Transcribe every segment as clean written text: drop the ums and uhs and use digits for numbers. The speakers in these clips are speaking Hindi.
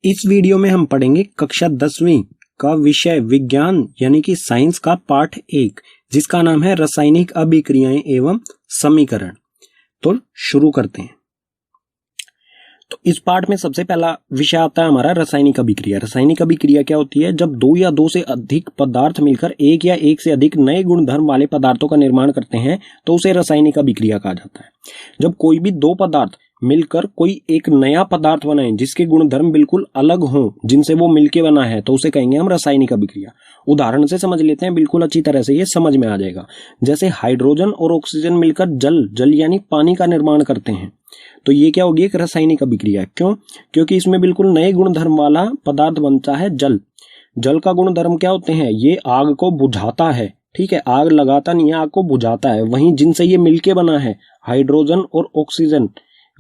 इस वीडियो में हम पढ़ेंगे कक्षा 10वीं का विषय विज्ञान यानी कि साइंस का पाठ 1 जिसका नाम है रासायनिक अभिक्रियाएं एवं समीकरण। तो शुरू करते हैं। तो इस पाठ में सबसे पहला विषय आता है हमारा रासायनिक अभिक्रिया। रासायनिक अभिक्रिया क्या होती है? जब दो या दो से अधिक पदार्थ मिलकर एक या एक से अधिक नए गुणधर्म वाले पदार्थों का निर्माण करते हैं तो उसे रासायनिक अभिक्रिया कहा जाता है। जब कोई भी दो पदार्थ मिलकर कोई एक नया पदार्थ बनाए जिसके गुणधर्म बिल्कुल अलग हों जिनसे वो मिलके बना है तो उसे कहेंगे हम रासायनिक अभिक्रिया। उदाहरण से समझ लेते हैं, बिल्कुल अच्छी तरह से ये समझ में आ जाएगा। जैसे हाइड्रोजन और ऑक्सीजन मिलकर जल यानी पानी का निर्माण करते हैं तो ये क्या होगी? एक रासायनिक अभिक्रिया। क्यों? क्योंकि इसमें बिल्कुल नए गुणधर्म वाला पदार्थ बनता है जल। जल का गुणधर्म क्या होते हैं? ये आग को बुझाता है। ठीक है, आग लगाता नहीं है, आग को बुझाता है। वहीं जिनसे ये मिलके बना है हाइड्रोजन और ऑक्सीजन,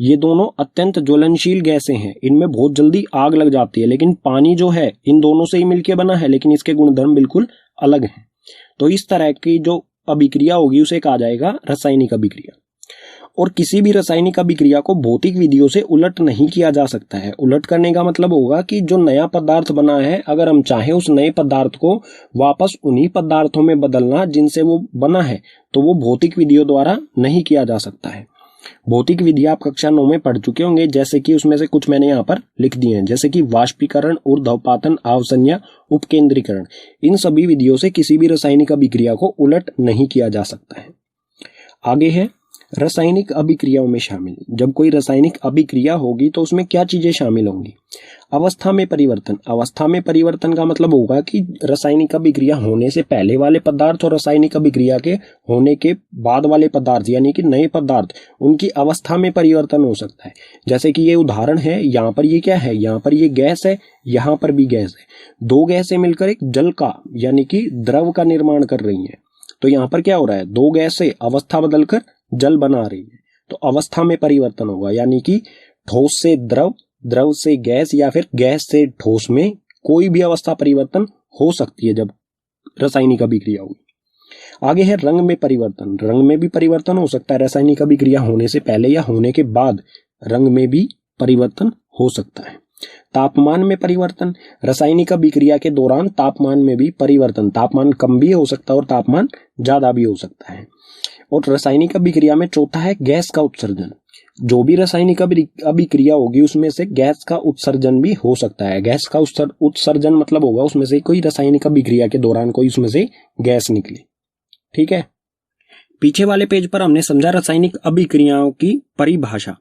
ये दोनों अत्यंत ज्वलनशील गैसें हैं। इनमें बहुत जल्दी आग लग जाती है, लेकिन पानी जो है इन दोनों से ही मिलके बना है लेकिन इसके गुणधर्म बिल्कुल अलग हैं। तो इस तरह की जो अभिक्रिया होगी उसे कहा जाएगा रासायनिक अभिक्रिया। और किसी भी रासायनिक अभिक्रिया को भौतिक विधियों से उलट नहीं किया जा सकता है। उलट करने का मतलब होगा कि जो नया पदार्थ बना है, अगर हम चाहें उस नए पदार्थ को वापस उन्हीं पदार्थों में बदलना जिनसे वो बना है तो वो भौतिक विधियों द्वारा नहीं किया जा सकता है। भौतिक विधि आप कक्षा 9 में पढ़ चुके होंगे, जैसे कि उसमें से कुछ मैंने यहाँ पर लिख दिए हैं, जैसे कि वाष्पीकरण, ऊर्ध्वपातन, आवसन्या, उपकेंद्रीकरण। इन सभी विधियों से किसी भी रासायनिक अभिक्रिया को उलट नहीं किया जा सकता है। आगे है रासायनिक अभिक्रियाओं में शामिल। जब कोई रासायनिक अभिक्रिया होगी तो उसमें क्या चीजें शामिल होंगी? अवस्था में परिवर्तन। अवस्था में परिवर्तन का मतलब होगा कि रासायनिक अभिक्रिया होने से पहले वाले पदार्थ और रासायनिक अभिक्रिया के होने के बाद वाले पदार्थ यानी कि नए पदार्थ, उनकी अवस्था में परिवर्तन हो सकता है। जैसे कि ये उदाहरण है, यहाँ पर ये क्या है? यहाँ पर ये गैस है, यहाँ पर भी गैस है। दो गैसें मिलकर एक जल का यानी कि द्रव का निर्माण कर रही है। तो यहाँ पर क्या हो रहा है? दो गैसें अवस्था बदलकर जल बना रही है, तो अवस्था में परिवर्तन होगा। यानी कि ठोस से द्रव, द्रव से गैस या फिर गैस से ठोस में कोई भी अवस्था परिवर्तन हो सकती है जब रासायनिक अभिक्रिया होगी। आगे है रंग में परिवर्तन। रंग में भी परिवर्तन हो सकता है। रासायनिक अभिक्रिया होने से पहले या होने के बाद रंग में भी परिवर्तन हो सकता है। तापमान में परिवर्तन। रासायनिक अभिक्रिया के दौरान तापमान में भी परिवर्तन, तापमान कम भी हो सकता है और तापमान ज्यादा भी हो सकता है। और रासायनिक अभिक्रिया में चौथा है गैस का उत्सर्जन। जो भी रासायनिक अभिक्रिया होगी उसमें से गैस का उत्सर्जन भी हो सकता है। गैस का उत्सर्जन मतलब होगा उसमें से कोई रासायनिक अभिक्रिया के दौरान कोई उसमें से गैस निकले। ठीक है, पीछे वाले पेज पर हमने समझा रासायनिक अभिक्रियाओं की परिभाषा।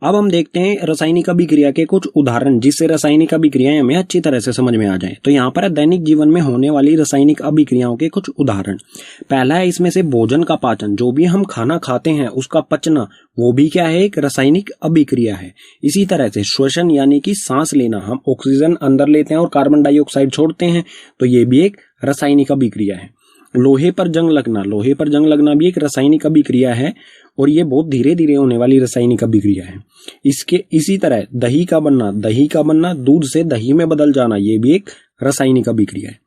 अब हम देखते हैं रासायनिक अभिक्रिया के कुछ उदाहरण जिससे रासायनिक अभिक्रियाएं हमें अच्छी तरह से समझ में आ जाए। तो यहाँ पर है दैनिक जीवन में होने वाली रासायनिक अभिक्रियाओं के कुछ उदाहरण। पहला है इसमें से भोजन का पाचन। जो भी हम खाना खाते हैं उसका पचना, वो भी क्या है? एक रासायनिक अभिक्रिया है। इसी तरह से श्वसन यानी कि सांस लेना, हम ऑक्सीजन अंदर लेते हैं और कार्बन डाइऑक्साइड छोड़ते हैं, तो ये भी एक रासायनिक अभिक्रिया है। लोहे पर जंग लगना, लोहे पर जंग लगना भी एक रासायनिक अभिक्रिया है और ये बहुत धीरे धीरे होने वाली रासायनिक अभिक्रिया है। इसी तरह दही का बनना, दूध से दही में बदल जाना, ये भी एक रासायनिक अभिक्रिया है।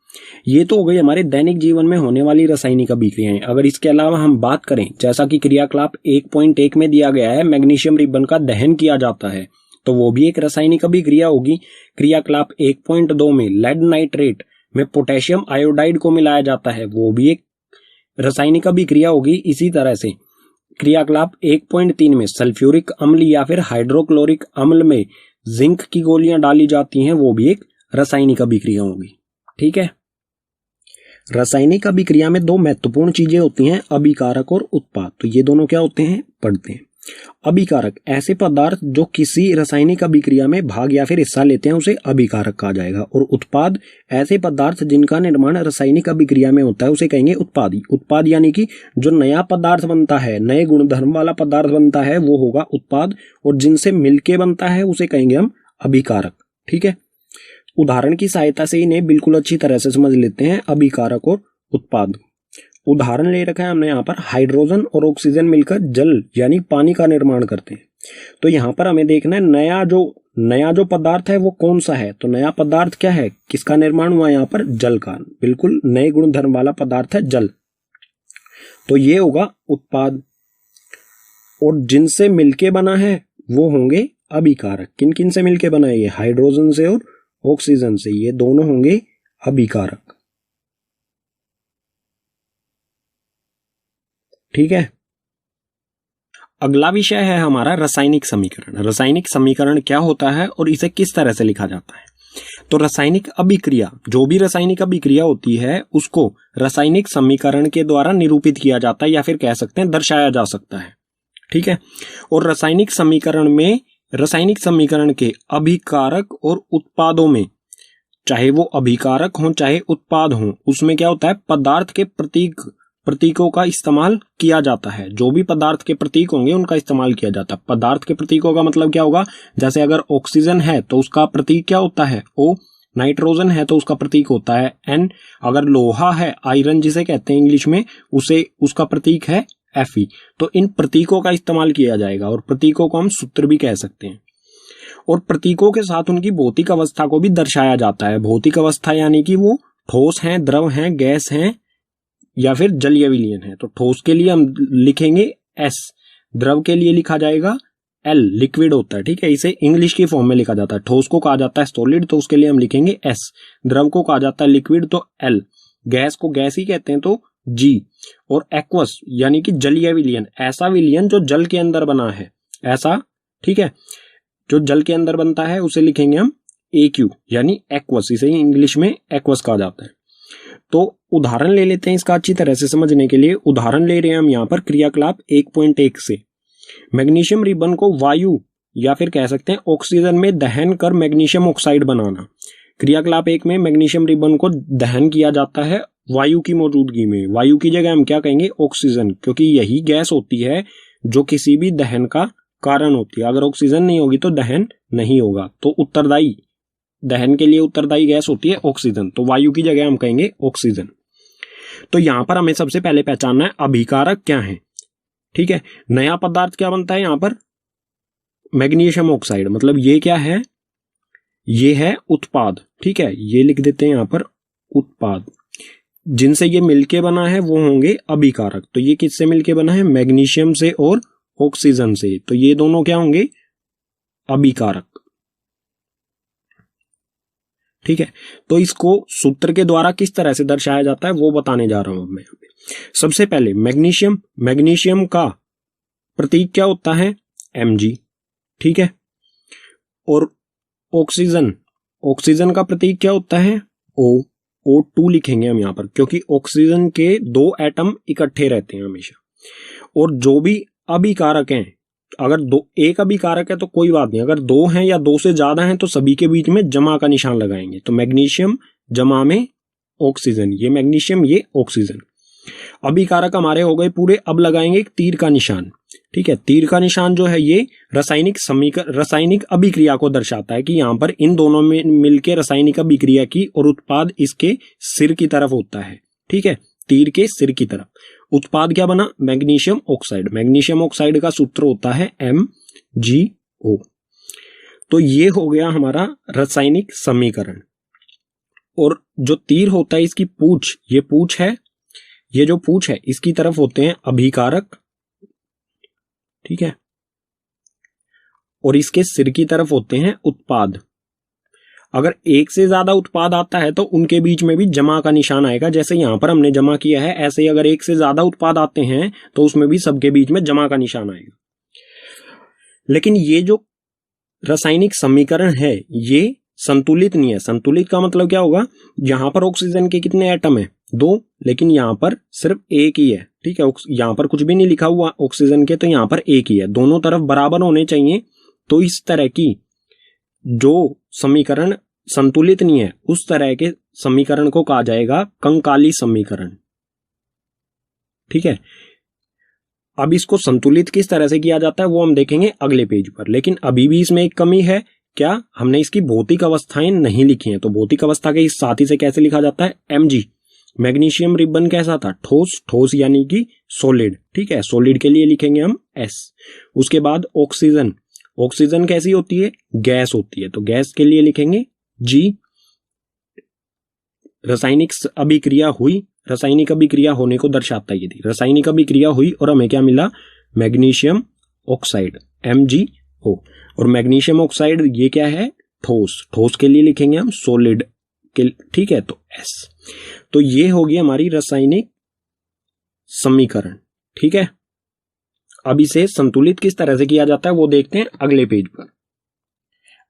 ये तो हो गई हमारे दैनिक जीवन में होने वाली रासायनिक अभिक्रियाएं। अगर इसके अलावा हम बात करें, जैसा कि क्रियाकलाप 1.1 में दिया गया है, मैग्नीशियम रिबन का दहन किया जाता है तो वो भी एक रासायनिक अभिक्रिया होगी। क्रियाकलाप 1.2 में लेड नाइट्रेट में पोटेशियम आयोडाइड को मिलाया जाता है, वो भी एक रासायनिक अभिक्रिया होगी। इसी तरह से क्रियाकलाप 1.3 में सल्फ्यूरिक अम्ल या फिर हाइड्रोक्लोरिक अम्ल में जिंक की गोलियां डाली जाती हैं, वो भी एक रासायनिक अभिक्रिया होगी। ठीक है, रासायनिक अभिक्रिया में दो महत्वपूर्ण चीजें होती हैं, अभिकारक और उत्पाद। तो ये दोनों क्या होते हैं? पढ़ते हैं। अभिकारक ऐसे पदार्थ जो किसी रासायनिक अभिक्रिया में भाग या फिर हिस्सा लेते हैं उसे अभिकारक कहा जाएगा। और उत्पाद ऐसे पदार्थ जिनका निर्माण रासायनिक अभिक्रिया में होता है उसे कहेंगे उत्पादी। उत्पाद यानी कि जो नया पदार्थ बनता है, नए गुणधर्म वाला पदार्थ बनता है, वो होगा उत्पाद। और जिनसे मिलके बनता है उसे कहेंगे हम अभिकारक। ठीक है, उदाहरण की सहायता से इन्हें बिल्कुल अच्छी तरह से समझ लेते हैं, अभिकारक और उत्पाद। उदाहरण ले रखा है हमने यहाँ पर, हाइड्रोजन और ऑक्सीजन मिलकर जल यानी पानी का निर्माण करते हैं। तो यहाँ पर हमें देखना है नया जो पदार्थ है वो कौन सा है। तो नया पदार्थ क्या है? किसका निर्माण हुआ? यहाँ पर जल का, बिल्कुल नए गुणधर्म वाला पदार्थ है जल। तो ये होगा उत्पाद। और जिनसे मिलके बना है वो होंगे अभिकारक। किन किन से मिलके बना है? ये हाइड्रोजन से और ऑक्सीजन से, ये दोनों होंगे अभिकारक। ठीक है, अगला विषय है हमारा रासायनिक समीकरण। रासायनिक समीकरण क्या होता है और इसे किस तरह से लिखा जाता है? तो रासायनिक अभिक्रिया, जो भी रासायनिक अभिक्रिया होती है उसको रासायनिक समीकरण के द्वारा निरूपित किया जाता है या फिर कह सकते हैं दर्शाया जा सकता है। ठीक है, और रासायनिक समीकरण में रासायनिक समीकरण के अभिकारक और उत्पादों में, चाहे वो अभिकारक हो चाहे उत्पाद हो, उसमें क्या होता है, पदार्थ के प्रतीकों का इस्तेमाल किया जाता है। जो भी पदार्थ के प्रतीक होंगे उनका इस्तेमाल किया जाता है। पदार्थ के प्रतीकों का मतलब क्या होगा, जैसे अगर ऑक्सीजन है तो उसका प्रतीक क्या होता है O, नाइट्रोजन है तो उसका प्रतीक होता है N, अगर लोहा है, आयरन जिसे कहते हैं इंग्लिश में, उसे उसका प्रतीक है Fe। तो इन प्रतीकों का इस्तेमाल किया जाएगा और प्रतीकों को हम सूत्र भी कह सकते हैं। और प्रतीकों के साथ उनकी भौतिक अवस्था को भी दर्शाया जाता है। भौतिक अवस्था यानी कि वो ठोस हैं, द्रव हैं, गैस हैं या फिर जलीय विलयन है। तो ठोस के लिए हम लिखेंगे S, द्रव के लिए लिखा जाएगा L, लिक्विड होता है। ठीक है, इसे इंग्लिश की फॉर्म में लिखा जाता है। ठोस को कहा जाता है सॉलिड, तो उसके लिए हम लिखेंगे S। द्रव को कहा जाता है लिक्विड, तो L। गैस को गैस ही कहते हैं, तो G। और एक्वस यानी कि जलीय विलयन, ऐसा विलयन जो जल के अंदर बना है, ऐसा, ठीक है, जो जल के अंदर बनता है उसे लिखेंगे हम AQ यानी एक्वस, इसे इंग्लिश में एक्वस कहा जाता है। तो उदाहरण ले लेते हैं इसका अच्छी तरह से समझने के लिए। उदाहरण ले रहे हैं हम यहाँ पर क्रियाकलाप 1.1 से। मैग्नीशियम रिबन को वायु या फिर कह सकते हैं ऑक्सीजन में दहन कर मैग्नीशियम ऑक्साइड बनाना। क्रियाकलाप 1 में मैग्नीशियम रिबन को दहन किया जाता है वायु की मौजूदगी में। वायु की जगह हम क्या कहेंगे, ऑक्सीजन, क्योंकि यही गैस होती है जो किसी भी दहन का कारण होती है। अगर ऑक्सीजन नहीं होगी तो दहन नहीं होगा। तो उत्तरदायी, दहन के लिए उत्तरदायी गैस होती है ऑक्सीजन, तो वायु की जगह हम कहेंगे ऑक्सीजन। तो यहां पर हमें सबसे पहले पहचानना है अभिकारक क्या है। ठीक है, नया पदार्थ क्या बनता है यहां पर, मैग्नीशियम ऑक्साइड, मतलब ये क्या है, ये है उत्पाद। ठीक है, ये लिख देते हैं यहां पर उत्पाद। जिनसे ये मिलके बना है वो होंगे अभिकारक। तो ये किससे मिलके बना है, मैग्नीशियम से और ऑक्सीजन से, तो ये दोनों क्या होंगे, अभिकारक। ठीक है, तो इसको सूत्र के द्वारा किस तरह से दर्शाया जाता है वो बताने जा रहा हूं मैं। सबसे पहले मैग्नीशियम, मैग्नीशियम का प्रतीक क्या होता है, Mg। ठीक है, और ऑक्सीजन, ऑक्सीजन का प्रतीक क्या होता है, O2 लिखेंगे हम यहां पर, क्योंकि ऑक्सीजन के 2 एटम इकट्ठे रहते हैं हमेशा। और जो भी अभिकारक हैं, अगर एक अभिकारक है तो कोई बात नहीं, अगर 2 हैं या 2 से ज्यादा हैं तो सभी के बीच में जमा का निशान लगाएंगे। तो मैग्नीशियम जमा में ऑक्सीजन, ये मैग्नीशियम ये ऑक्सीजन। अभिकारक हमारे हो गए पूरे। अब लगाएंगे एक तीर का निशान। ठीक है, तीर का निशान जो है ये रासायनिक अभिक्रिया को दर्शाता है कि यहां पर इन दोनों में मिलकर रासायनिक अभिक्रिया की और उत्पाद इसके सिर की तरफ होता है। ठीक है, तीर के सिर की तरफ। उत्पाद क्या बना, मैग्नीशियम ऑक्साइड। मैग्नीशियम ऑक्साइड का सूत्र होता है MgO। तो ये हो गया हमारा रासायनिक समीकरण। और जो तीर होता है इसकी पूंछ, ये पूंछ है, ये जो पूंछ है इसकी तरफ होते हैं अभिकारक। ठीक है, और इसके सिर की तरफ होते हैं उत्पाद। अगर एक से ज्यादा उत्पाद आता है तो उनके बीच में भी जमा का निशान आएगा, जैसे यहां पर हमने जमा किया है, ऐसे ही अगर एक से ज्यादा उत्पाद आते हैं तो उसमें भी सबके बीच में जमा का निशान आएगा। लेकिन ये जो रासायनिक समीकरण है ये संतुलित नहीं है। संतुलित का मतलब क्या होगा, यहां पर ऑक्सीजन के कितने एटम है, 2, लेकिन यहां पर सिर्फ एक ही है। ठीक है, यहां पर कुछ भी नहीं लिखा हुआ ऑक्सीजन के, तो यहां पर एक ही है। दोनों तरफ बराबर होने चाहिए। तो इस तरह की जो समीकरण संतुलित नहीं है उस तरह के समीकरण को कहा जाएगा कंकाली समीकरण। ठीक है, अब इसको संतुलित किस तरह से किया जाता है वो हम देखेंगे अगले पेज पर। लेकिन अभी भी इसमें एक कमी है, क्या, हमने इसकी भौतिक अवस्थाएं नहीं लिखी हैं। तो भौतिक अवस्था के इस साथी से कैसे लिखा जाता है, Mg। मैग्नीशियम रिबन कैसा था, ठोस, ठोस यानी कि सॉलिड। ठीक है, सॉलिड के लिए लिखेंगे हम S। उसके बाद ऑक्सीजन, ऑक्सीजन कैसी होती है, गैस होती है, तो गैस के लिए लिखेंगे G। रासायनिक अभिक्रिया हुई, रासायनिक अभिक्रिया होने को दर्शाता है ये। रासायनिक अभिक्रिया हुई और हमें क्या मिला, मैग्नीशियम ऑक्साइड MgO। और मैग्नीशियम ऑक्साइड ये क्या है, ठोस, ठोस के लिए लिखेंगे हम सॉलिड के, ठीक है, तो S। तो ये होगी हमारी रासायनिक समीकरण, ठीक है। अब इसे संतुलित किस तरह से किया जाता है वो देखते हैं अगले पेज पर।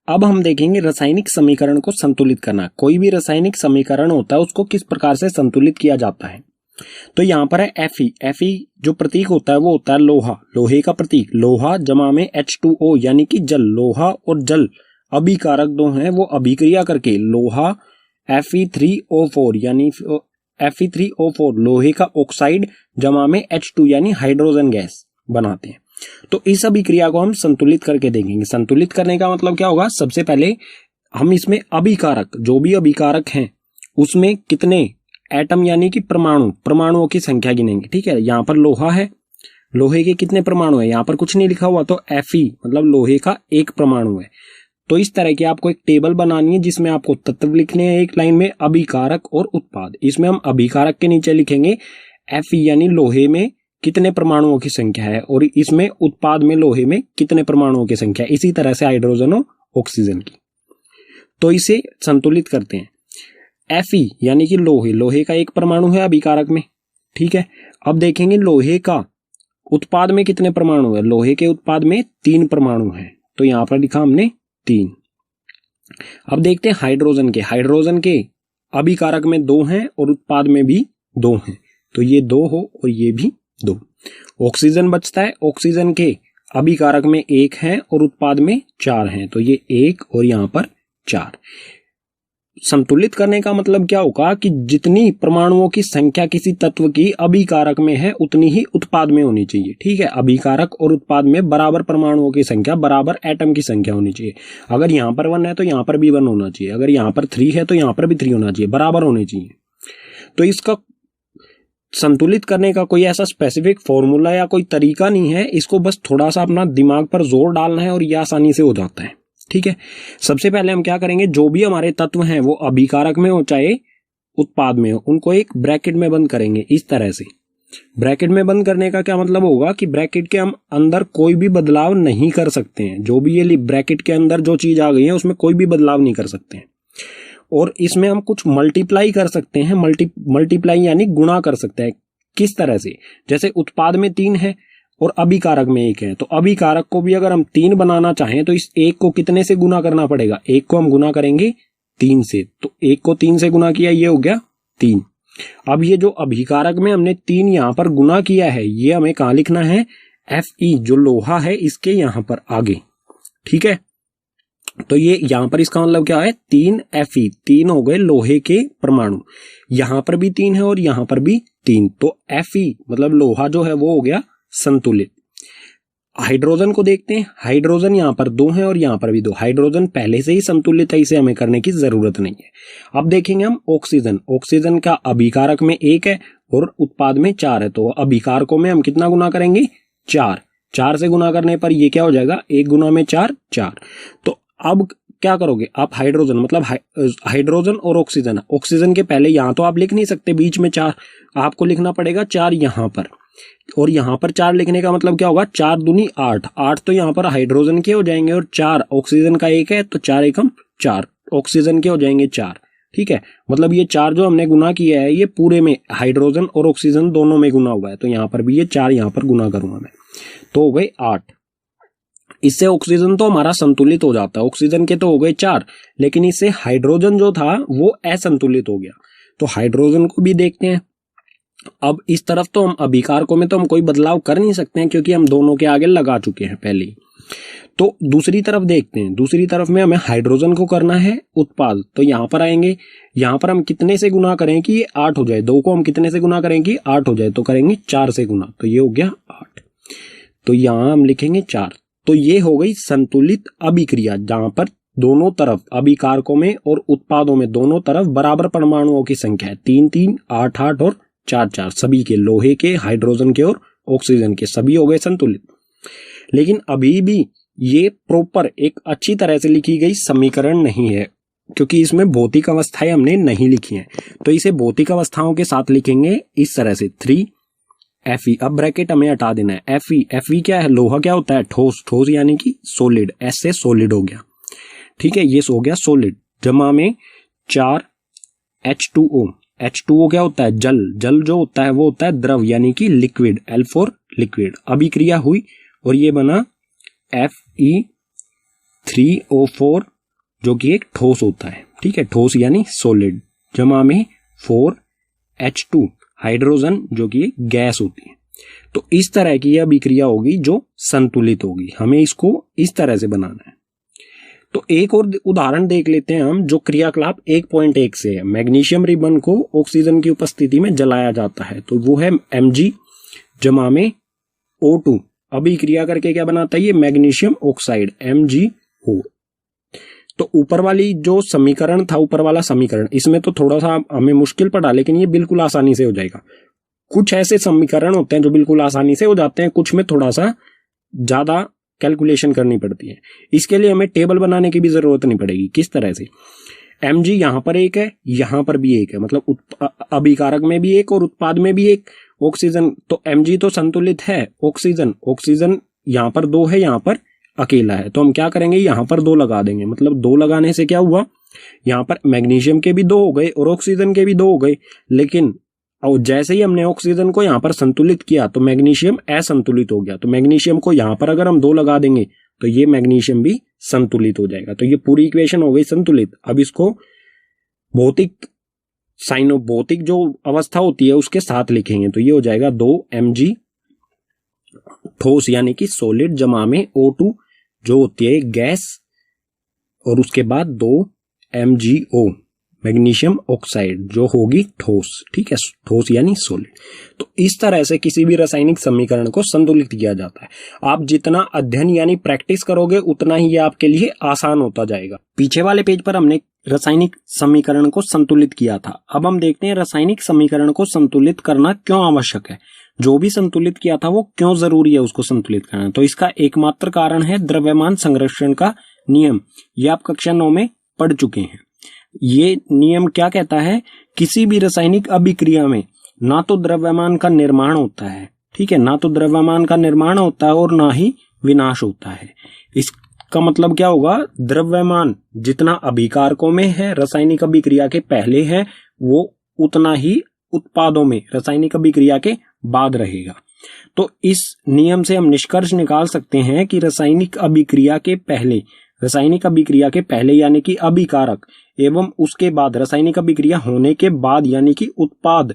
अब हम देखेंगे रासायनिक समीकरण को संतुलित करना। कोई भी रासायनिक समीकरण होता है उसको किस प्रकार से संतुलित किया जाता है। तो यहाँ पर है Fe जो प्रतीक होता है वो होता है लोहा, लोहे का प्रतीक लोहा जमा में H2O यानी कि जल। लोहा और जल अभिकारक दो हैं, वो अभिक्रिया करके लोहा Fe3O4 यानी Fe3O4 लोहे का ऑक्साइड जमा में H2 यानी हाइड्रोजन गैस बनाते हैं। तो इस अभिक्रिया को हम संतुलित करके देखेंगे। संतुलित करने का मतलब क्या होगा, सबसे पहले हम इसमें अभिकारक, जो भी अभिकारक हैं उसमें कितने एटम यानी कि परमाणुओं की संख्या गिनेंगे, ठीक है। यहाँ पर लोहा है, लोहे के कितने परमाणु है, यहाँ पर कुछ नहीं लिखा हुआ, तो Fe मतलब लोहे का एक परमाणु है। तो इस तरह की आपको एक टेबल बनानी है जिसमें आपको तत्व लिखने हैं एक लाइन में, अभिकारक और उत्पाद। इसमें हम अभिकारक के नीचे लिखेंगे Fe यानी लोहे में कितने परमाणुओं की संख्या है, और इसमें उत्पाद में लोहे में कितने परमाणुओं की संख्या है, इसी तरह से हाइड्रोजन और ऑक्सीजन की। तो इसे संतुलित करते हैं। Fe यानी कि लोहे का एक परमाणु है अभिकारक में, ठीक है। अब देखेंगे लोहे का उत्पाद में कितने परमाणु है। लोहे के उत्पाद में 3 परमाणु हैं, तो यहां पर लिखा हमने 3। अब देखते हैं हाइड्रोजन के अभिकारक में 2 हैं और उत्पाद में भी 2 हैं, तो ये 2 हो और ये भी 2। ऑक्सीजन बचता है, ऑक्सीजन के अभिकारक में 1 है और उत्पाद में 4 हैं, तो ये 1 और यहां पर 4। संतुलित करने का मतलब क्या होगा कि जितनी परमाणुओं की संख्या किसी तत्व की अभिकारक में है उतनी ही उत्पाद में होनी चाहिए, ठीक है। अभिकारक और उत्पाद में बराबर परमाणुओं की संख्या, बराबर एटम की संख्या होनी चाहिए। अगर यहाँ पर 1 है तो यहाँ पर भी 1 होना चाहिए, अगर यहाँ पर 3 है तो यहाँ पर भी 3 होना चाहिए, बराबर होने चाहिए। तो इसका संतुलित करने का कोई ऐसा स्पेसिफिक फॉर्मूला या कोई तरीका नहीं है, इसको बस थोड़ा सा अपना दिमाग पर जोर डालना है और यह आसानी से हो जाता है, ठीक है। सबसे पहले हम क्या करेंगे, जो भी हमारे तत्व हैं वो अभिकारक में हो चाहे उत्पाद में हो, उनको एक ब्रैकेट में बंद करेंगे इस तरह से। ब्रैकेट में बंद करने का क्या मतलब होगा कि ब्रैकेट के हम अंदर कोई भी बदलाव नहीं कर सकते हैं। जो भी ये ब्रैकेट के अंदर जो चीज आ गई है उसमें कोई भी बदलाव नहीं कर सकते हैं। और इसमें हम कुछ मल्टीप्लाई कर सकते हैं, मल्टीप्लाई यानी गुणा कर सकते हैं। किस तरह से, जैसे उत्पाद में 3 है और अभिकारक में 1 है, तो अभिकारक को भी अगर हम 3 बनाना चाहें तो इस 1 को कितने से गुना करना पड़ेगा, 1 को हम गुना करेंगे 3 से, तो 1 को 3 से गुना किया, ये हो गया 3। अब ये जो अभिकारक में हमने 3 यहां पर गुना किया है, ये हमें कहां लिखना है, Fe जो लोहा है इसके यहां पर आगे, ठीक है। तो ये यहां पर इसका मतलब क्या है, 3 Fe, 3 हो गए लोहे के परमाणु, यहां पर भी 3 है और यहां पर भी 3, तो Fe मतलब लोहा जो है वो हो गया संतुलित। हाइड्रोजन को देखते हैं, हाइड्रोजन यहां पर 2 है और यहां पर भी 2, हाइड्रोजन पहले से ही संतुलित है, इसे हमें करने की जरूरत नहीं है। अब देखेंगे हम ऑक्सीजन का अभिकारक में 1 है और उत्पाद में 4 है, तो अभिकारकों में हम कितना गुना करेंगे, 4 से गुना करने पर ये क्या हो जाएगा, 1 गुना में 4, 4। तो अब क्या करोगे आप, हाइड्रोजन मतलब हाइड्रोजन और ऑक्सीजन के पहले यहां तो आप लिख नहीं सकते बीच में 4, आपको लिखना पड़ेगा 4 यहां पर, और यहां पर 4 लिखने का मतलब क्या होगा, 4 दूनी 8, 8 तो यहां पर हाइड्रोजन के हो जाएंगे और 4 ऑक्सीजन का 1 है, तो 4 एकम 4 ऑक्सीजन के हो जाएंगे 4, ठीक है। मतलब ये 4 जो हमने गुना किया है ये पूरे में हाइड्रोजन और ऑक्सीजन दोनों में गुना हुआ है, तो यहां पर भी ये 4 यहां पर गुना करूंगा मैं, तो हो गए 8। इससे ऑक्सीजन तो हमारा संतुलित हो जाता है, ऑक्सीजन के तो हो गए 4, लेकिन इससे हाइड्रोजन जो था वो असंतुलित हो गया। तो हाइड्रोजन को भी देखते हैं। अब इस तरफ तो हम अभिकारकों में तो हम कोई बदलाव कर नहीं सकते हैं क्योंकि हम दोनों के आगे लगा चुके हैं पहले ही। तो दूसरी तरफ देखते हैं, दूसरी तरफ में हमें हाइड्रोजन को करना है उत्पाद, तो यहां पर आएंगे, यहां पर हम कितने से गुना करें कि ये 8 हो जाए, 2 को हम कितने से गुना करेंगे 8 हो जाए, तो करेंगे 4 से गुना, तो ये हो गया 8, तो यहां हम लिखेंगे 4। तो ये हो गई संतुलित अभिक्रिया, जहां पर दोनों तरफ अभिकारकों में और उत्पादों में दोनों तरफ बराबर परमाणुओं की संख्या है, 3 3 8 8 और 4 4, सभी के, लोहे के, हाइड्रोजन के और ऑक्सीजन के, सभी हो गए संतुलित। लेकिन अभी भी ये प्रॉपर एक अच्छी तरह से लिखी गई समीकरण नहीं है क्योंकि इसमें भौतिक अवस्थाएं हमने नहीं लिखी हैं, तो इसे भौतिक अवस्थाओं के साथ लिखेंगे इस तरह से 3 Fe। अब ब्रैकेट हमें हटा देना है। Fe क्या है, लोहा क्या होता है, ठोस यानी कि सॉलिड, S से सॉलिड हो गया। ठीक है, ये हो गया सॉलिड। जमा में 4 H2O। H2O क्या होता है? जल। जल जो होता है वो होता है द्रव यानी कि लिक्विड, L फॉर लिक्विड। अभिक्रिया हुई और ये बना Fe3O4 जो कि एक ठोस होता है। ठीक है, ठोस यानी सॉलिड। जमा में 4H2 हाइड्रोजन जो कि एक गैस होती है। तो इस तरह की यह अभिक्रिया होगी जो संतुलित होगी। हमें इसको इस तरह से बनाना है। तो एक और उदाहरण देख लेते हैं हम, जो क्रियाकलाप 1.1 से है। मैग्नीशियम रिबन को ऑक्सीजन की उपस्थिति में जलाया जाता है, तो वो है Mg जमा में O2। अभिक्रिया करके क्या बनाता है? ये मैग्नीशियम ऑक्साइड MgO। तो ऊपर वाली जो समीकरण था, ऊपर वाला समीकरण, इसमें तो थोड़ा सा हमें मुश्किल पड़ा, लेकिन ये बिल्कुल आसानी से हो जाएगा। कुछ ऐसे समीकरण होते हैं जो बिल्कुल आसानी से हो जाते हैं, कुछ में थोड़ा सा ज्यादा कैलकुलेशन करनी पड़ती है। इसके लिए हमें टेबल बनाने की भी जरूरत नहीं पड़ेगी। किस तरह से? Mg यहां पर एक है, यहां पर भी एक है, मतलब अभिकारक में भी एक और उत्पाद में भी एक। ऑक्सीजन तो Mg तो संतुलित है। ऑक्सीजन यहां पर 2 है, यहां पर अकेला है। तो हम क्या करेंगे? यहां पर 2 लगा देंगे। मतलब 2 लगाने से क्या हुआ? यहां पर मैग्नीशियम के भी 2 हो गए और ऑक्सीजन के भी 2 हो गए। लेकिन और जैसे ही हमने ऑक्सीजन को यहां पर संतुलित किया तो मैग्नीशियम असंतुलित हो गया। तो मैग्नीशियम को यहां पर अगर हम 2 लगा देंगे तो ये मैग्नीशियम भी संतुलित हो जाएगा। तो ये पूरी इक्वेशन हो गई संतुलित। अब इसको भौतिक जो अवस्था होती है उसके साथ लिखेंगे, तो ये हो जाएगा 2Mg ठोस यानी कि सॉलिड जमा में O2 जो होती है गैस, और उसके बाद 2MgO मैग्नीशियम ऑक्साइड जो होगी ठोस। ठीक है, ठोस यानी सॉलिड। तो इस तरह से किसी भी रासायनिक समीकरण को संतुलित किया जाता है। आप जितना अध्ययन यानी प्रैक्टिस करोगे उतना ही ये आपके लिए आसान होता जाएगा। पीछे वाले पेज पर हमने रासायनिक समीकरण को संतुलित किया था। अब हम देखते हैं रासायनिक समीकरण को संतुलित करना क्यों आवश्यक है। जो भी संतुलित किया था वो क्यों जरूरी है उसको संतुलित करना। तो इसका एकमात्र कारण है द्रव्यमान संरक्षण का नियम। ये आप कक्षा 9 में पढ़ चुके हैं। ये नियम क्या कहता है? किसी भी रासायनिक अभिक्रिया में ना तो द्रव्यमान का निर्माण होता है, ठीक है, ना तो द्रव्यमान का निर्माण होता है और ना ही विनाश होता है। इसका मतलब क्या होगा? द्रव्यमान जितना अभिकारकों में है रासायनिक अभिक्रिया के पहले है, वो उतना ही उत्पादों में रासायनिक अभिक्रिया के बाद रहेगा। तो इस नियम से हम निष्कर्ष निकाल सकते हैं कि रासायनिक अभिक्रिया के पहले यानी कि अभिकारक एवं उसके बाद रासायनिक अभिक्रिया होने के बाद यानी कि उत्पाद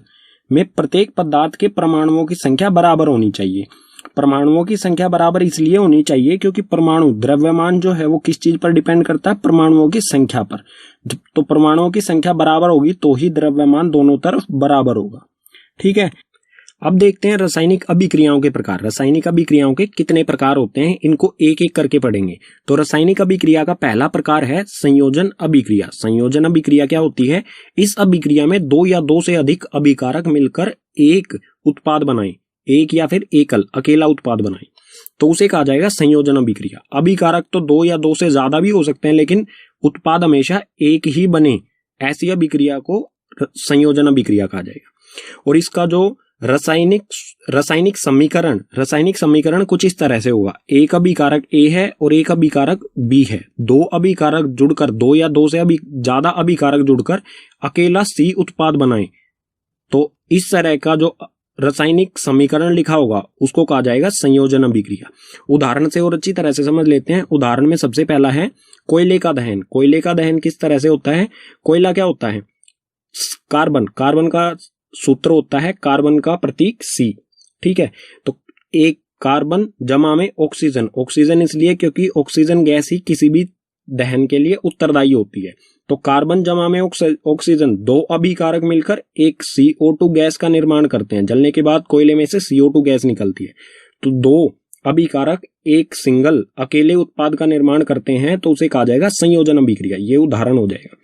में प्रत्येक पदार्थ के परमाणुओं की संख्या बराबर होनी चाहिए। परमाणुओं की संख्या बराबर इसलिए होनी चाहिए क्योंकि परमाणु द्रव्यमान जो है वो किस चीज पर डिपेंड करता है? परमाणुओं की संख्या पर। तो परमाणुओं की संख्या बराबर होगी तो ही द्रव्यमान दोनों तरफ बराबर होगा। ठीक है, अब देखते हैं रासायनिक अभिक्रियाओं के प्रकार। रासायनिक अभिक्रियाओं के कितने प्रकार होते हैं, इनको एक एक करके पढ़ेंगे। तो रासायनिक अभिक्रिया का पहला प्रकार है संयोजन अभिक्रिया। संयोजन अभिक्रिया क्या होती है? इस अभिक्रिया में 2 या 2 से अधिक अभिकारक मिलकर एक उत्पाद बनाएं, एक या फिर अकेला उत्पाद बनाएं, तो उसे कहा जाएगा संयोजन अभिक्रिया। अभिकारक तो 2 या 2 से ज्यादा भी हो सकते हैं, लेकिन उत्पाद हमेशा एक ही बने, ऐसी अभिक्रिया को संयोजन अभिक्रिया कहा जाएगा। और इसका जो रासायनिक समीकरण कुछ इस तरह से होगा। एक अभिकारक A है और एक अभिकारक B है। 2 अभिकारक जुड़कर 2 या 2 से ज्यादा अभिकारक जुड़कर अकेला C उत्पाद बनाएं, तो इस तरह का जो रासायनिक समीकरण लिखा होगा उसको कहा जाएगा संयोजन अभिक्रिया। उदाहरण से और अच्छी तरह से समझ लेते हैं। उदाहरण में सबसे पहला है कोयले का दहन। कोयले का दहन किस तरह से होता है? कोयला क्या होता है? कार्बन का सूत्र होता है कार्बन का प्रतीक C। ठीक है, तो एक कार्बन जमा में ऑक्सीजन इसलिए क्योंकि ऑक्सीजन गैस ही किसी भी दहन के लिए उत्तरदायी होती है। तो कार्बन जमा में ऑक्सीजन, 2 अभिकारक मिलकर एक CO2 गैस का निर्माण करते हैं। जलने के बाद कोयले में से CO2 गैस निकलती है। तो 2 अभिकारक एक सिंगल अकेले उत्पाद का निर्माण करते हैं, तो उसे कहा जाएगा संयोजन अभिक्रिया। ये उदाहरण हो जाएगा।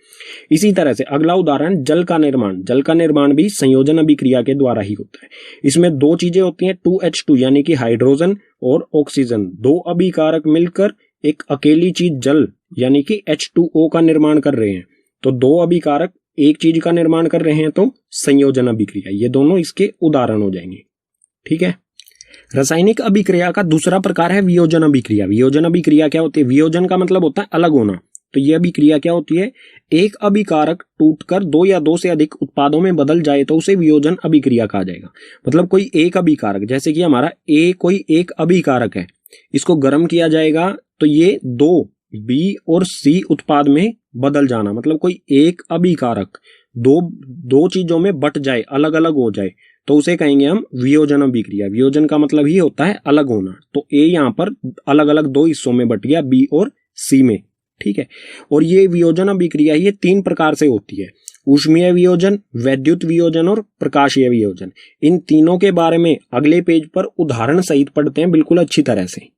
इसी तरह से अगला उदाहरण जल का निर्माण भी संयोजन अभिक्रिया के द्वारा ही होता है। इसमें 2 चीजें होती हैं, 2H2 यानी कि हाइड्रोजन और ऑक्सीजन। 2 अभिकारक मिलकर एक अकेली चीज जल यानी कि H2O का निर्माण कर रहे हैं। तो 2 अभिकारक एक चीज का निर्माण कर रहे हैं तो संयोजन अभिक्रिया। ये दोनों इसके उदाहरण हो जाएंगे। ठीक है, रासायनिक अभिक्रिया का दूसरा प्रकार है वियोजन अभिक्रिया। वियोजन अभिक्रिया क्या होती है? वियोजन का मतलब होता है अलग होना। तो ये अभिक्रिया क्या होती है? एक अभिकारक टूटकर दो या दो से अधिक उत्पादों में बदल जाए तो उसे वियोजन अभिक्रिया कहा जाएगा। मतलब कोई एक अभिकारक, जैसे कि हमारा ए कोई एक अभिकारक है, इसको गर्म किया जाएगा तो ये दो बी और सी उत्पाद में बदल जाना, मतलब कोई एक अभिकारक दो चीजों में बट जाए, अलग अलग हो जाए, तो उसे कहेंगे हम वियोजन अभिक्रिया। वियोजन का मतलब ही होता है अलग होना। तो ए यहाँ पर अलग अलग दो हिस्सों में बट गया, बी और सी में, ठीक है। और ये वियोजन अभिक्रिया ये तीन प्रकार से होती है: ऊष्मीय वियोजन, वैद्युत वियोजन और प्रकाशीय वियोजन। इन तीनों के बारे में अगले पेज पर उदाहरण सहित पढ़ते हैं बिल्कुल अच्छी तरह से।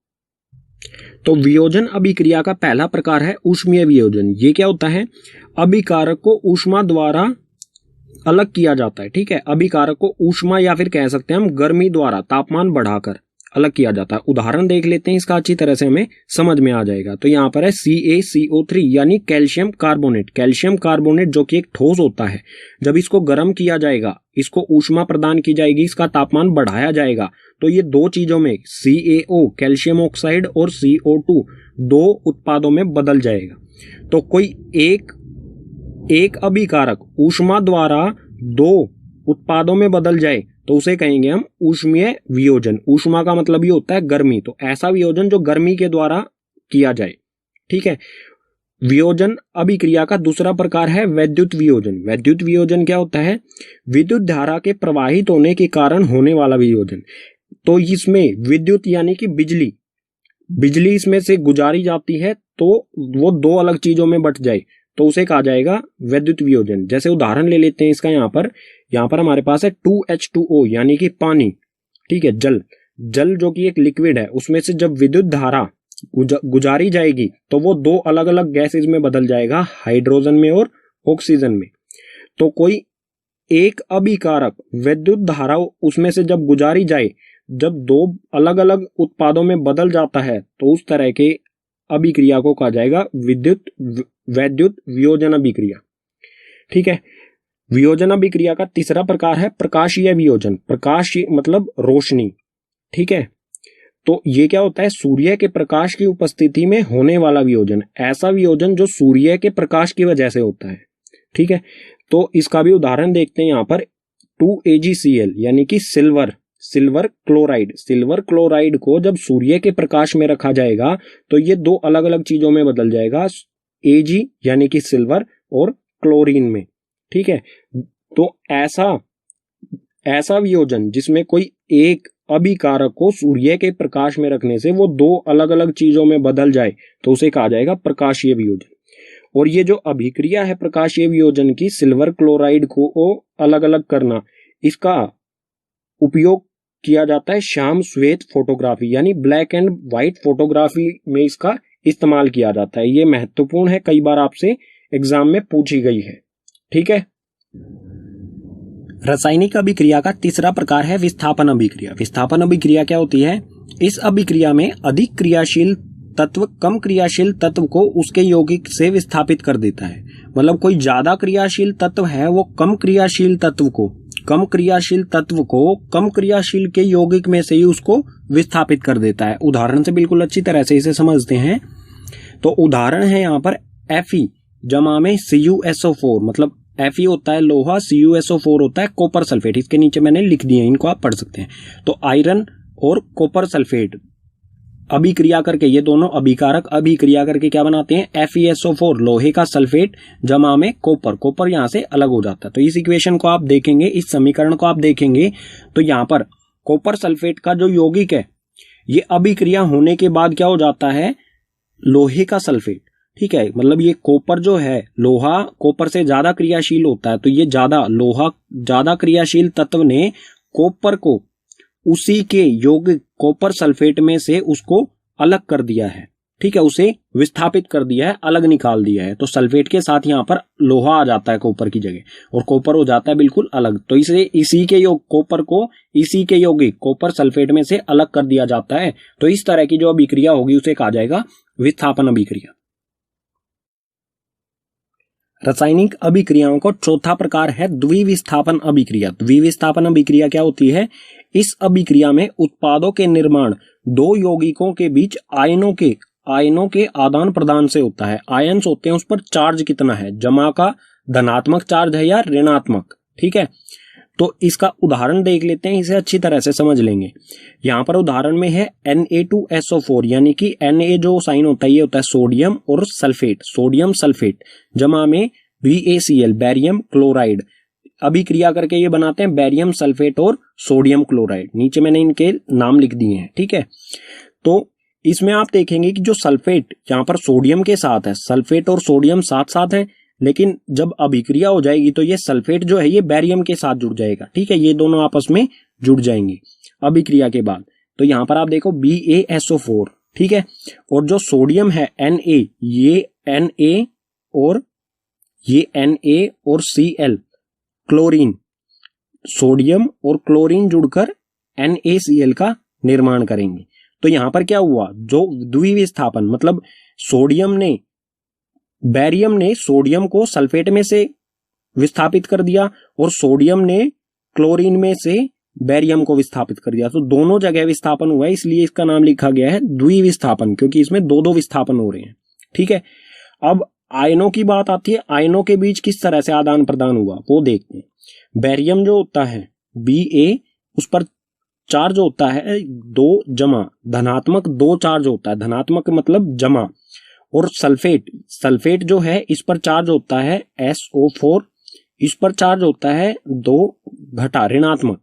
तो वियोजन अभिक्रिया का पहला प्रकार है ऊष्मीय वियोजन। ये क्या होता है? अभिकारक को ऊष्मा द्वारा अलग किया जाता है, ठीक है। अभिकारक को ऊष्मा या फिर कह सकते हैं हम गर्मी द्वारा तापमान बढ़ाकर अलग किया जाता है। उदाहरण देख लेते हैं, इसका अच्छी तरह से हमें समझ में आ जाएगा। तो यहाँ पर है CaCO3 यानी कैल्शियम कार्बोनेट। कैल्शियम कार्बोनेट जो कि एक ठोस होता है, जब इसको गर्म किया जाएगा, इसको ऊष्मा प्रदान की जाएगी, इसका तापमान बढ़ाया जाएगा, तो ये दो चीजों में CaO कैल्शियम ऑक्साइड और CO2 दो उत्पादों में बदल जाएगा। तो कोई एक अभिकारक ऊष्मा द्वारा दो उत्पादों में बदल जाए तो उसे कहेंगे हम ऊष्मीय वियोजन। ऊष्मा का मतलब ये होता है गर्मी, तो ऐसा वियोजन जो गर्मी के द्वारा किया जाए, ठीक है। वियोजन अभिक्रिया का दूसरा प्रकार है वैद्युत वियोजन। वैद्युत वियोजन क्या होता है? विद्युत धारा के प्रवाहित होने के कारण होने वाला वियोजन। तो इसमें विद्युत यानी कि बिजली इसमें से गुजारी जाती है, तो वो दो अलग चीजों में बट जाए तो उसे कहा जाएगा वैद्युत वियोजन। जैसे उदाहरण ले लेते हैं इसका, यहाँ पर हमारे पास है 2H2O यानी कि पानी, ठीक है। जल जो कि एक लिक्विड है, उसमें से जब विद्युत धारा गुजारी जाएगी तो वो दो अलग अलग गैसेज में बदल जाएगा, हाइड्रोजन में और ऑक्सीजन में। तो कोई एक अभिकारक विद्युत धारा उसमें से जब गुजारी जाए, जब दो अलग अलग उत्पादों में बदल जाता है, तो उस तरह के अभिक्रिया को कहा जाएगा वैद्युत वियोजन अभिक्रिया, ठीक है। वियोजन अभिक्रिया का तीसरा प्रकार है प्रकाशीय वियोजन। प्रकाश मतलब रोशनी, ठीक है। तो ये क्या होता है? सूर्य के प्रकाश की उपस्थिति में होने वाला वियोजन। ऐसा वियोजन जो सूर्य के प्रकाश की वजह से होता है, ठीक है। तो इसका भी उदाहरण देखते हैं यहाँ पर 2AgCl यानी कि सिल्वर क्लोराइड। सिल्वर क्लोराइड को जब सूर्य के प्रकाश में रखा जाएगा तो ये दो अलग अलग चीजों में बदल जाएगा, Ag यानी कि सिल्वर और क्लोरीन में, ठीक है। तो ऐसा वियोजन जिसमें कोई एक अभिकारक को सूर्य के प्रकाश में रखने से वो दो अलग अलग चीजों में बदल जाए तो उसे कहा जाएगा प्रकाशीय वियोजन। और ये जो अभिक्रिया है प्रकाशीय वियोजन की, सिल्वर क्लोराइड को अलग अलग करना, इसका उपयोग किया जाता है श्याम श्वेत फोटोग्राफी यानी ब्लैक एंड व्हाइट फोटोग्राफी में इसका इस्तेमाल किया जाता है। ये महत्वपूर्ण है, कई बार आपसे एग्जाम में पूछी गई है, ठीक है। रासायनिक अभिक्रिया का तीसरा प्रकार है विस्थापन अभिक्रिया। विस्थापन अभिक्रिया क्या होती है? इस अभिक्रिया में अधिक क्रियाशील तत्व कम क्रियाशील तत्व को उसके यौगिक से विस्थापित कर देता है। मतलब कोई ज्यादा क्रियाशील तत्व है, वो कम क्रियाशील तत्व को कम क्रियाशील के यौगिक में से ही उसको विस्थापित कर देता है। उदाहरण से बिल्कुल अच्छी तरह से इसे समझते हैं। तो उदाहरण है यहाँ पर Fe जमा में CuSO4, मतलब Fe होता है लोहा, CuSO4 होता है कॉपर सल्फेट। इसके नीचे मैंने लिख दिए, इनको आप पढ़ सकते हैं। तो आयरन और कॉपर सल्फेट अभिक्रिया करके, ये दोनों अभिकारक अभिक्रिया करके क्या बनाते हैं? FeSO4 लोहे का सल्फेट जमा में कॉपर यहां से अलग हो जाता है। तो इस इक्वेशन को आप देखेंगे, इस समीकरण को आप देखेंगे तो यहां पर कॉपर सल्फेट का जो यौगिक है, ये अभिक्रिया होने के बाद क्या हो जाता है? लोहे का सल्फेट, ठीक है। मतलब ये कॉपर जो है, लोहा कॉपर से ज्यादा क्रियाशील होता है, तो ये ज्यादा क्रियाशील तत्व ने कॉपर को उसी के यौगिक कॉपर सल्फेट में से उसको अलग कर दिया है, ठीक है। उसे विस्थापित कर दिया है, अलग निकाल दिया है। तो सल्फेट के साथ यहाँ पर लोहा आ जाता है कॉपर की जगह और कॉपर हो जाता है बिल्कुल अलग। तो कॉपर को इसी के यौगिक कॉपर सल्फेट में से अलग कर दिया जाता है। तो इस तरह की जो अभिक्रिया होगी उसे कहा जाएगा विस्थापन अभिक्रिया। रासायनिक अभिक्रियाओं का चौथा प्रकार है द्विविस्थापन अभिक्रिया। द्विविस्थापन अभिक्रिया क्या होती है? इस अभिक्रिया में उत्पादों के निर्माण दो यौगिकों के बीच आयनों के आयनों के आदान प्रदान से होता है। आयन्स होते हैं, उस पर चार्ज कितना है, जमा का धनात्मक चार्ज है या ऋणात्मक। ठीक है, तो इसका उदाहरण देख लेते हैं, इसे अच्छी तरह से समझ लेंगे। यहाँ पर उदाहरण में है Na2SO4, यानी कि Na जो साइन होता है ये होता है सोडियम और सल्फेट, सोडियम सल्फेट, जमा में BaCl बैरियम क्लोराइड, अभिक्रिया करके ये बनाते हैं बैरियम सल्फेट और सोडियम क्लोराइड। नीचे मैंने इनके नाम लिख दिए हैं। ठीक है, तो इसमें आप देखेंगे कि जो सल्फेट यहाँ पर सोडियम के साथ है, सल्फेट और सोडियम साथ साथ है, लेकिन जब अभिक्रिया हो जाएगी तो ये सल्फेट जो है ये बैरियम के साथ जुड़ जाएगा। ठीक है, ये दोनों आपस में जुड़ जाएंगे अभिक्रिया के बाद। तो यहाँ पर आप देखो BaSO4, ठीक है, और जो सोडियम है Na, ये Na और Cl क्लोरीन, सोडियम और क्लोरीन जुड़कर NaCl का निर्माण करेंगे। तो यहां पर क्या हुआ, जो द्विविस्थापन मतलब बैरियम ने सोडियम को सल्फेट में से विस्थापित कर दिया और सोडियम ने क्लोरीन में से बैरियम को विस्थापित कर दिया। तो दोनों जगह विस्थापन हुआ है, इसलिए इसका नाम लिखा गया है द्विविस्थापन, क्योंकि इसमें दो विस्थापन हो रहे हैं। ठीक है, अब आयनों की बात आती है, आयनों के बीच किस तरह से आदान प्रदान हुआ वो देखते हैं। बैरियम जो होता है Ba, उस पर चार्ज होता है 2 जमा, धनात्मक 2 चार्ज होता है, धनात्मक मतलब जमा। और सल्फेट जो है इस पर चार्ज होता है SO4, इस पर चार्ज होता है 2 घटा ऋणात्मक,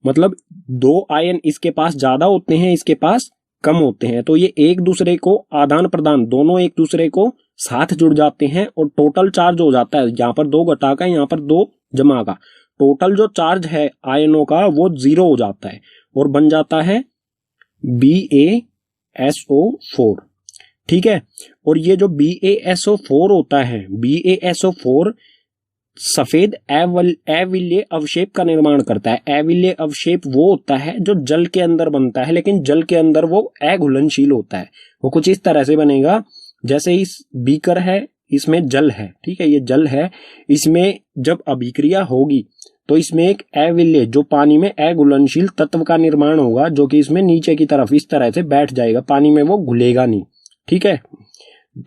मतलब 2 आयन इसके पास ज्यादा होते हैं, इसके पास कम होते हैं। तो ये एक दूसरे को आदान प्रदान, दोनों एक दूसरे को साथ जुड़ जाते हैं और टोटल चार्ज हो जाता है, यहाँ पर 2 घटा का, यहाँ पर 2 जमा का, टोटल जो चार्ज है आयनों का वो 0 हो जाता है और बन जाता है BaSO4। ठीक है, और ये जो BaSO4 होता है, BaSO4 सफेद अविल्य अवशेप का निर्माण करता है। अविल्य अवशेप वो होता है जो जल के अंदर बनता है, लेकिन जल के अंदर वो अघुलनशील होता है। वो कुछ इस तरह से बनेगा, जैसे इस बीकर है, इसमें जल है, ठीक है, ये जल है, इसमें जब अभिक्रिया होगी तो इसमें एक अविल्य जो पानी में अघुलनशील तत्व का निर्माण होगा, जो कि इसमें नीचे की तरफ इस तरह से बैठ जाएगा, पानी में वो घुलेगा नहीं। ठीक है,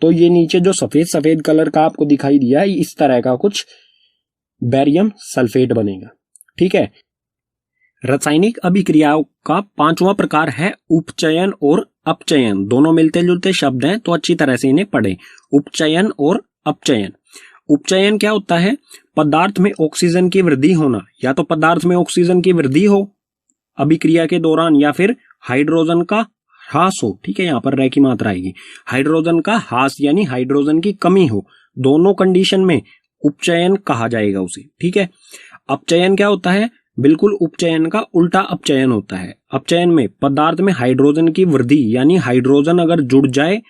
तो ये नीचे जो सफेद सफेद कलर का आपको दिखाई दिया, इस तरह का कुछ बैरियम सल्फेट बनेगा। ठीक है, रासायनिक अभिक्रियाओं का 5वां प्रकार है उपचयन और अपचयन। दोनों मिलते जुलते शब्द हैं, तो अच्छी तरह से इन्हें पढ़ें। उपचयन और अपचयन। उपचयन क्या होता है, पदार्थ में ऑक्सीजन की वृद्धि होना, या तो पदार्थ में ऑक्सीजन की वृद्धि हो अभिक्रिया के दौरान, या फिर हाइड्रोजन का ह्रास हो। ठीक है, यहाँ पर रह की मात्रा आएगी, हाइड्रोजन का ह्रास यानी हाइड्रोजन की कमी हो, दोनों कंडीशन में उपचयन कहा जाएगा उसे। ठीक है, अपचयन क्या होता है, बिल्कुल उपचयन का उल्टा अपचयन होता है। अपचयन में पदार्थ में हाइड्रोजन की वृद्धि यानी हाइड्रोजन अगर जुड़ जाए,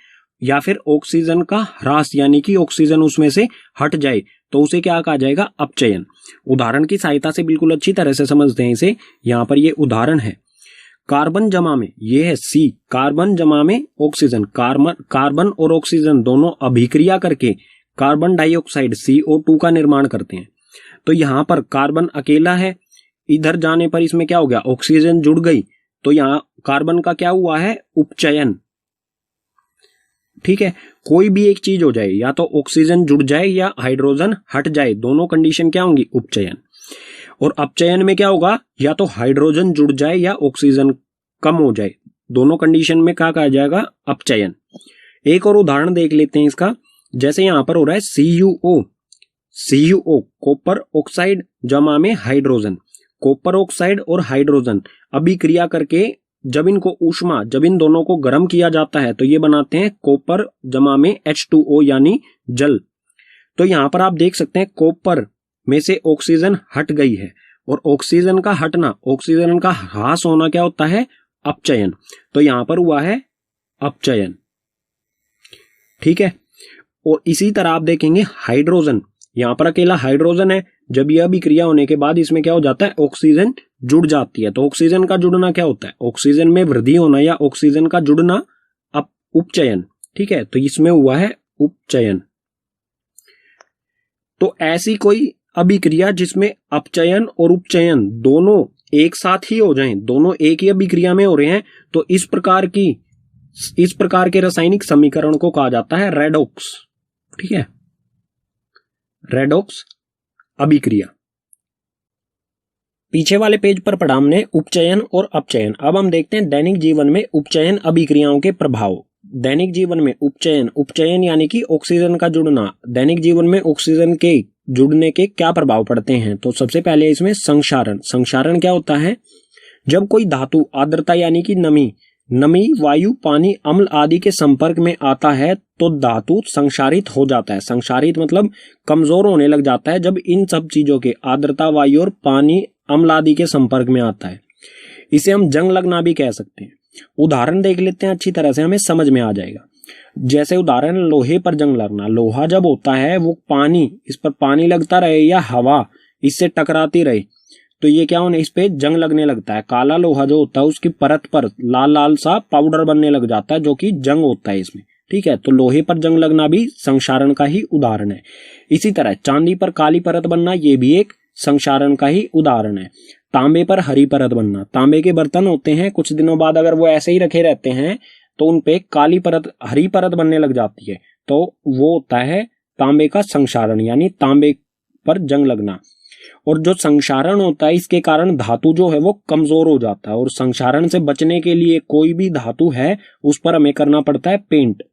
या फिर ऑक्सीजन का ह्रास यानी कि ऑक्सीजन उसमें से हट जाए, तो उसे क्या कहा जाएगा, अपचयन। उदाहरण की सहायता से बिल्कुल अच्छी तरह से समझते हैं इसे। यहाँ पर ये उदाहरण है, कार्बन जमा में, ये है C, कार्बन जमा में ऑक्सीजन, कार्बन और ऑक्सीजन दोनों अभिक्रिया करके कार्बन डाइऑक्साइड CO2 का निर्माण करते हैं। तो यहाँ पर कार्बन अकेला है, इधर जाने पर इसमें क्या हो गया, ऑक्सीजन जुड़ गई, तो यहाँ कार्बन का क्या हुआ है, उपचयन। ठीक है, कोई भी एक चीज हो जाए, या तो ऑक्सीजन जुड़ जाए या हाइड्रोजन हट जाए, दोनों कंडीशन क्या होंगी, उपचयन। और अपचयन में क्या होगा, या तो हाइड्रोजन जुड़ जाए या ऑक्सीजन कम हो जाए, दोनों कंडीशन में क्या कहा जाएगा, अपचयन। एक और उदाहरण देख लेते हैं इसका, जैसे यहां पर हो रहा है CuO, कॉपर ऑक्साइड जमा में हाइड्रोजन, कॉपर ऑक्साइड और हाइड्रोजन अभिक्रिया करके जब इन दोनों को गर्म किया जाता है तो ये बनाते हैं कॉपर जमा में H2O यानी जल। तो यहां पर आप देख सकते हैं कॉपर में से ऑक्सीजन हट गई है, और ऑक्सीजन का हटना, ऑक्सीजन का ह्रास होना क्या होता है, अपचयन। तो यहां पर हुआ है अपचयन। ठीक है, और इसी तरह आप देखेंगे हाइड्रोजन, यहां पर अकेला हाइड्रोजन है, जब यह अभिक्रिया होने के बाद इसमें क्या हो जाता है, ऑक्सीजन जुड़ जाती है। तो ऑक्सीजन का जुड़ना क्या होता है, ऑक्सीजन में वृद्धि होना या ऑक्सीजन का जुड़ना उपचयन। ठीक है, तो इसमें हुआ है उपचयन। तो ऐसी कोई अभिक्रिया जिसमें अपचयन और उपचयन दोनों एक साथ ही हो जाएं, दोनों एक ही अभिक्रिया में हो रहे हैं, तो इस प्रकार की इस प्रकार के रासायनिक समीकरण को कहा जाता है रेडॉक्स। ठीक है, रेडॉक्स अभिक्रिया। पीछे वाले पेज पर पढ़ा हमने उपचयन और अपचयन। अब हम देखते हैं दैनिक जीवन में उपचयन अभिक्रियाओं के प्रभाव। दैनिक जीवन में उपचयन, उपचयन यानी कि ऑक्सीजन का जुड़ना, दैनिक जीवन में ऑक्सीजन के जुड़ने के क्या प्रभाव पड़ते हैं। तो सबसे पहले इसमें संक्षारण। संक्षारण क्या होता है? जब कोई धातु आर्द्रता यानी कि नमी, वायु, पानी, अम्ल आदि के संपर्क में आता है तो धातु संक्षारित हो जाता है। संक्षारित मतलब कमजोर होने लग जाता है जब इन सब चीजों के आर्द्रता, वायु और पानी, अम्ल आदि के संपर्क में आता है। इसे हम जंग लगना भी कह सकते हैं। उदाहरण देख लेते हैं, अच्छी तरह से हमें समझ में आ जाएगा। जैसे उदाहरण, लोहे पर जंग लगना। लोहा जब होता है वो पानी, इस पर पानी लगता रहे या हवा इससे टकराती रहे तो ये क्या होने, इस पे जंग लगने लगता है। काला लोहा जो होता है उसकी परत पर लाल लाल सा पाउडर बनने लग जाता है जो कि जंग होता है इसमें। ठीक है, तो लोहे पर जंग लगना भी संक्षारण का ही उदाहरण है। इसी तरह चांदी पर काली परत बनना, ये भी एक संक्षारण का ही उदाहरण है। तांबे पर हरी परत बनना। तांबे के बर्तन होते हैं, कुछ दिनों बाद अगर वो ऐसे ही रखे रहते हैं तो उनपे काली परत, हरी परत बनने लग जाती है, तो वो होता है तांबे का संक्षारण, यानी तांबे पर जंग लगना। और जो संक्षारण होता है इसके कारण धातु जो है वो कमजोर हो जाता है, और संक्षारण से बचने के लिए कोई भी धातु है उस पर हमें करना पड़ता है पेंट।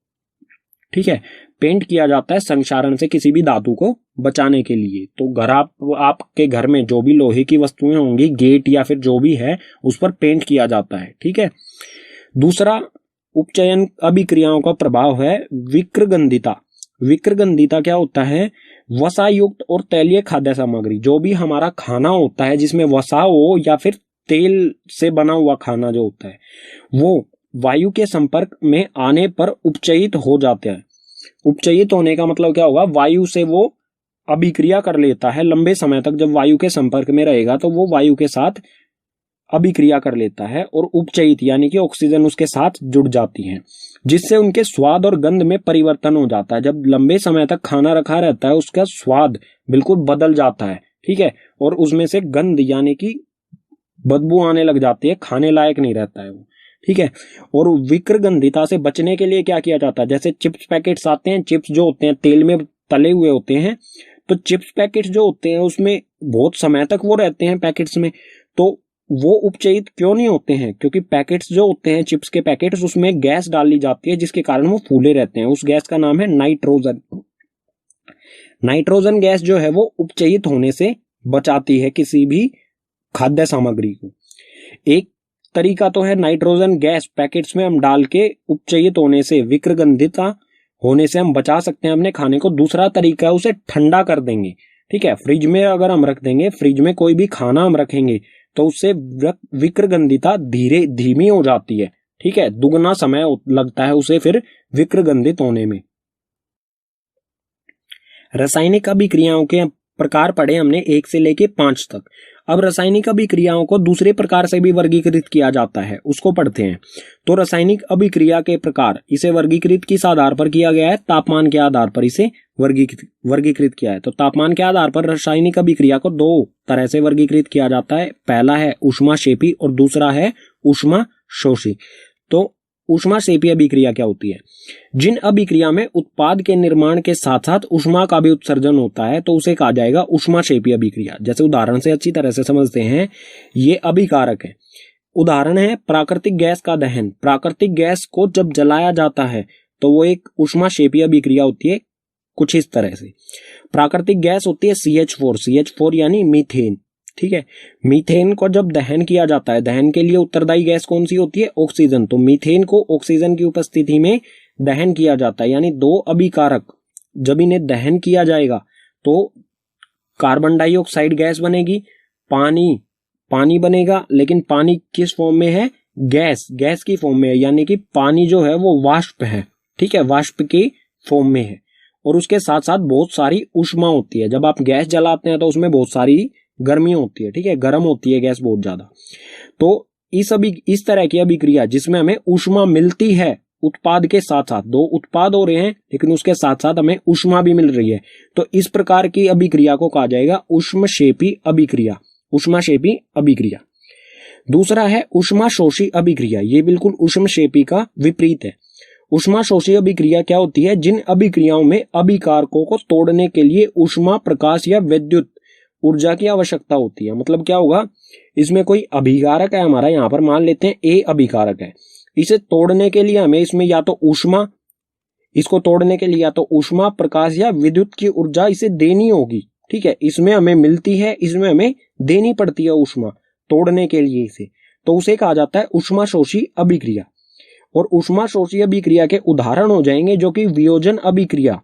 ठीक है, पेंट किया जाता है संक्षारण से किसी भी धातु को बचाने के लिए। तो आपके घर में जो भी लोहे की वस्तुएं होंगी, गेट या फिर जो भी है, उस पर पेंट किया जाता है। ठीक है, दूसरा उपचयन अभिक्रियाओं का प्रभाव है विक्रगंधिता। विक्रगंधिता क्या होता है? वसा युक्त और तैलीय खाद्य सामग्री, जो भी हमारा खाना होता है जिसमें वसा हो या फिर तेल से बना हुआ खाना जो होता है, वो वायु के संपर्क में आने पर उपचयित हो जाते हैं। उपचयित होने का मतलब क्या होगा? वायु से वो अभिक्रिया कर लेता है लंबे समय तक। जब वायु के संपर्क में रहेगा तो वो वायु के साथ अभिक्रिया कर लेता है और उपचयित यानी कि ऑक्सीजन उसके साथ जुड़ जाती है, जिससे उनके स्वाद और गंध में परिवर्तन हो जाता है। जब लंबे समय तक खाना रखा रहता है उसका स्वाद बिल्कुल बदल जाता है। ठीक है, और उसमें से गंध यानी कि बदबू आने लग जाती है, खाने लायक नहीं रहता है वो। ठीक है, और विक्रगंधिता से बचने के लिए क्या किया जाता है? जैसे चिप्स पैकेट्स आते हैं, चिप्स जो होते हैं तेल में तले हुए होते हैं, तो चिप्स पैकेट्स जो होते हैं उसमें बहुत समय तक वो रहते हैं पैकेट्स में, तो वो उपचयित क्यों नहीं होते हैं? क्योंकि पैकेट्स जो होते हैं, चिप्स के पैकेट्स, उसमें गैस डाली जाती है जिसके कारण वो फूले रहते हैं। उस गैस का नाम है नाइट्रोजन। नाइट्रोजन गैस जो है वो उपचयित होने से बचाती है किसी भी खाद्य सामग्री को। एक तरीका तो है नाइट्रोजन गैस पैकेट्स में हम डाल के उपचयित होने से, विक्रगंधिता होने से हम बचा सकते हैं अपने खाने को। दूसरा तरीका है उसे ठंडा कर देंगे। ठीक है, फ्रिज में अगर हम रख देंगे, फ्रिज में कोई भी खाना हम रखेंगे तो उससे विक्रगंधिता धीमी हो जाती है। ठीक है, दुगना समय लगता है उसे फिर विक्रगंधित होने में। रासायनिक अभिक्रियाओं के प्रकार पढ़े हमने 1 से लेके 5 तक। अब रासायनिक अभिक्रियाओं को दूसरे प्रकार से भी वर्गीकृत किया जाता है, उसको पढ़ते हैं। तो रासायनिक अभिक्रिया के प्रकार, इसे वर्गीकृत किस आधार पर किया गया है? तापमान के आधार पर इसे वर्गीकृत किया है। तो तापमान के आधार पर रासायनिक अभिक्रिया को 2 तरह से वर्गीकृत किया जाता है। पहला है ऊष्माक्षेपी और दूसरा है ऊष्माशोषी। तो ऊष्माक्षेपी अभिक्रिया क्या होती है? जिन अभिक्रिया में उत्पाद के निर्माण के साथ साथ ऊष्मा का भी उत्सर्जन होता है तो उसे कहा जाएगा ऊष्माक्षेपी अभिक्रिया। जैसे उदाहरण से अच्छी तरह से समझते हैं, ये अभिकारक है। उदाहरण है प्राकृतिक गैस का दहन। प्राकृतिक गैस को जब जलाया जाता है तो वो एक ऊष्माक्षेपी अभिक्रिया होती है कुछ इस तरह से। प्राकृतिक गैस होती है CH4 यानी मीथेन। ठीक है, मीथेन को जब दहन किया जाता है, दहन के लिए उत्तरदायी गैस कौन सी होती है? ऑक्सीजन। तो मीथेन को ऑक्सीजन की उपस्थिति में दहन किया जाता है, यानी 2 अभिकारक जब इन्हें दहन किया जाएगा तो कार्बन डाइऑक्साइड गैस बनेगी, पानी बनेगा, लेकिन पानी किस फॉर्म में है? गैस की फॉर्म में है, यानी कि पानी जो है वो वाष्प है। ठीक है, वाष्प की फॉर्म में है, और उसके साथ साथ बहुत सारी ऊष्मा होती है। जब आप गैस जलाते हैं तो उसमें बहुत सारी गर्मी होती है। ठीक है, गर्म होती है गैस बहुत ज्यादा। तो इस तरह की अभिक्रिया जिसमें हमें ऊष्मा मिलती है उत्पाद के साथ साथ, 2 उत्पाद हो रहे हैं लेकिन उसके साथ साथ हमें ऊष्मा भी मिल रही है, तो इस प्रकार की अभिक्रिया को कहा जाएगा ऊष्मक्षेपी अभिक्रिया। ऊष्माक्षेपी अभिक्रिया। दूसरा है ऊष्माशोषी अभिक्रिया, ये बिल्कुल ऊष्मक्षेपी का विपरीत है। ऊष्माशोषी अभिक्रिया क्या होती है? जिन अभिक्रियाओं में अभिकारकों को तोड़ने के लिए ऊष्मा, प्रकाश या विद्युत ऊर्जा की आवश्यकता होती है। मतलब क्या होगा, इसमें कोई अभिकारक है हमारा, यहां पर मान लेते हैं ए अभिकारक है, इसे तोड़ने के लिए हमें इसमें या तो ऊष्मा, इसको तोड़ने के लिए या तो ऊष्मा, प्रकाश या विद्युत की ऊर्जा इसे देनी होगी। ठीक है, इसमें हमें मिलती है, इसमें हमें देनी पड़ती है ऊष्मा तोड़ने के लिए इसे, तो उसे कहा जाता है ऊष्माशोषी अभिक्रिया। और ऊष्माशोषी अभिक्रिया के उदाहरण हो जाएंगे जो कि वियोजन अभिक्रिया,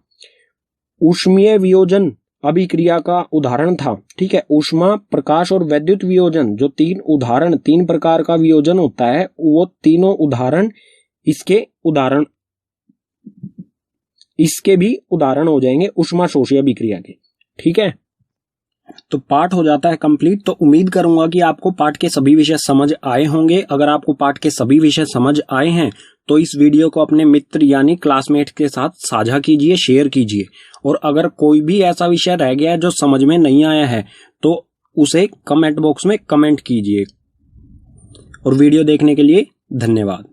ऊष्मीय वियोजन अभिक्रिया का उदाहरण था। ठीक है, ऊष्मा, प्रकाश और विद्युत वियोजन, जो तीन प्रकार का वियोजन होता है, वो तीनों उदाहरण इसके भी उदाहरण हो जाएंगे ऊष्माशोषी अभिक्रिया के। ठीक है, तो पाठ हो जाता है कंप्लीट। तो उम्मीद करूंगा कि आपको पाठ के सभी विषय समझ आए होंगे। अगर आपको पाठ के सभी विषय समझ आए हैं तो इस वीडियो को अपने मित्र यानी क्लासमेट के साथ साझा कीजिए, शेयर कीजिए। और अगर कोई भी ऐसा विषय रह गया है जो समझ में नहीं आया है तो उसे कमेंट बॉक्स में कमेंट कीजिए। और वीडियो देखने के लिए धन्यवाद।